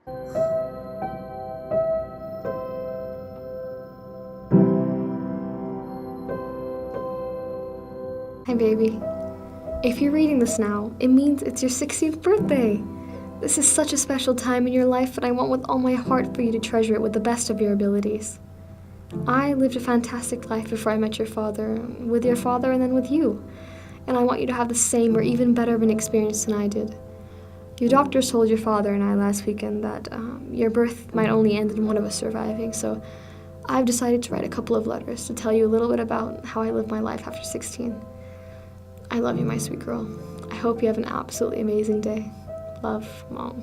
Hi, baby. If you're reading this now, it means it's your 16th birthday. This is such a special time in your life, and I want with all my heart for you to treasure it with the best of your abilities. I lived a fantastic life before I met your father, with your father and then with you. And I want you to have the same or even better of an experience than I did. Your doctors told your father and I last weekend that your birth might only end in one of us surviving, so I've decided to write a couple of letters to tell you a little bit about how I lived my life after 16. I love you, my sweet girl. I hope you have an absolutely amazing day. Love, Mom.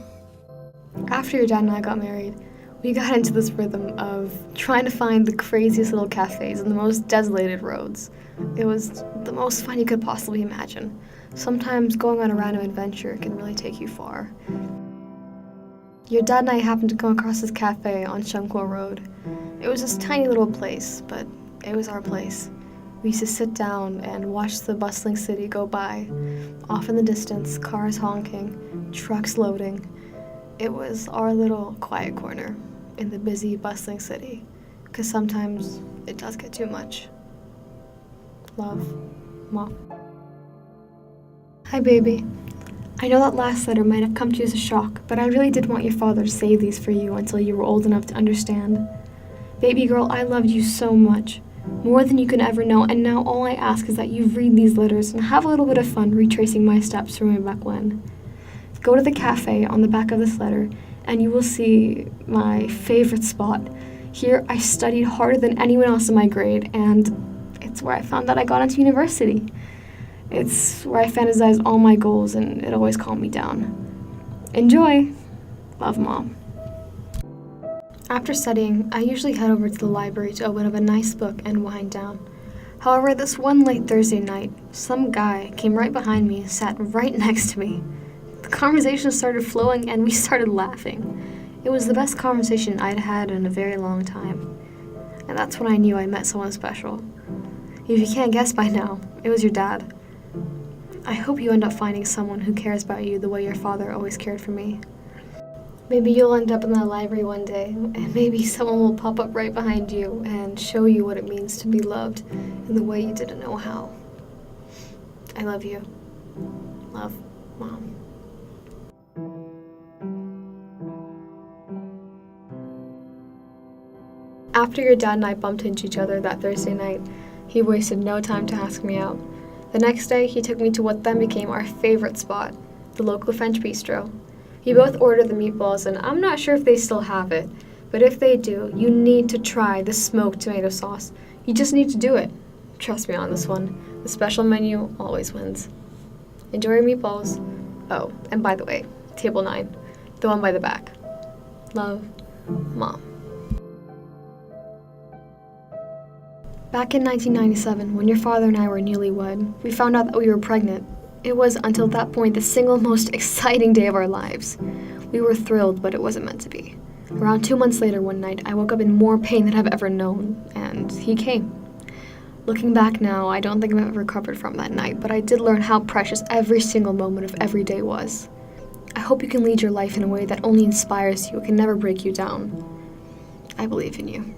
After your dad and I got married, we got into this rhythm of trying to find the craziest little cafes and the most desolated roads. It was the most fun you could possibly imagine. Sometimes going on a random adventure can really take you far. Your dad and I happened to come across this cafe on Shunkwell Road. It was this tiny little place, but it was our place. We used to sit down and watch the bustling city go by. Off in the distance, cars honking, trucks loading. It was our little quiet corner in the busy, bustling city, because sometimes it does get too much. Love, Mom. Hi, baby. I know that last letter might have come to you as a shock, but I really did want your father to save these for you until you were old enough to understand. Baby girl, I loved you so much, more than you can ever know, and now all I ask is that you read these letters and have a little bit of fun retracing my steps from way back when. Go to the cafe on the back of this letter, and you will see my favorite spot. Here, I studied harder than anyone else in my grade, and it's where I found that I got into university. It's where I fantasized all my goals, and it always calmed me down. Enjoy! Love, Mom. After studying, I usually head over to the library to open up a nice book and wind down. However, this one late Thursday night, some guy came right behind me and sat right next to me. The conversation started flowing, and we started laughing. It was the best conversation I'd had in a very long time. And that's when I knew I met someone special. If you can't guess by now, it was your dad. I hope you end up finding someone who cares about you the way your father always cared for me. Maybe you'll end up in that library one day, and maybe someone will pop up right behind you and show you what it means to be loved in the way you didn't know how. I love you. Love, Mom. After your dad and I bumped into each other that Thursday night, he wasted no time to ask me out. The next day, he took me to what then became our favorite spot, the local French bistro. We both ordered the meatballs, and I'm not sure if they still have it, but if they do, you need to try the smoked tomato sauce. You just need to do it. Trust me on this one. The special menu always wins. Enjoy your meatballs. Oh, and by the way, table 9, the one by the back. Love, Mom. Back in 1997, when your father and I were newlywed, we found out that we were pregnant. It was, until that point, the single most exciting day of our lives. We were thrilled, but it wasn't meant to be. Around 2 months later one night, I woke up in more pain than I've ever known, and he came. Looking back now, I don't think I've ever recovered from that night, but I did learn how precious every single moment of every day was. I hope you can lead your life in a way that only inspires you and can never break you down. I believe in you.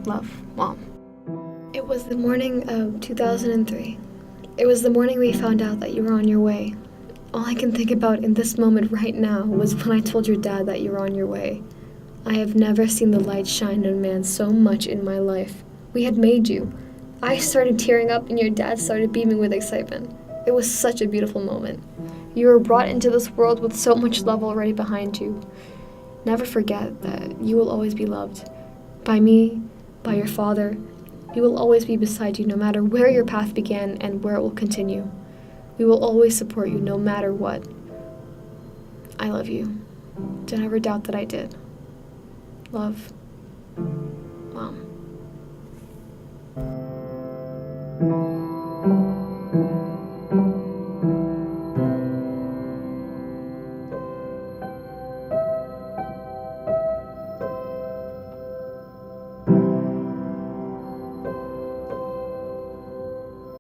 Love, Mom. It was the morning of 2003. It was the morning we found out that you were on your way. All I can think about in this moment right now was when I told your dad that you were on your way. I have never seen the light shine on a man so much in my life. We had made you. I started tearing up and your dad started beaming with excitement. It was such a beautiful moment. You were brought into this world with so much love already behind you. Never forget that you will always be loved. By me, by your father. We will always be beside you no matter where your path began and where it will continue. We will always support you no matter what. I love you. Don't ever doubt that I did. Love, Mom.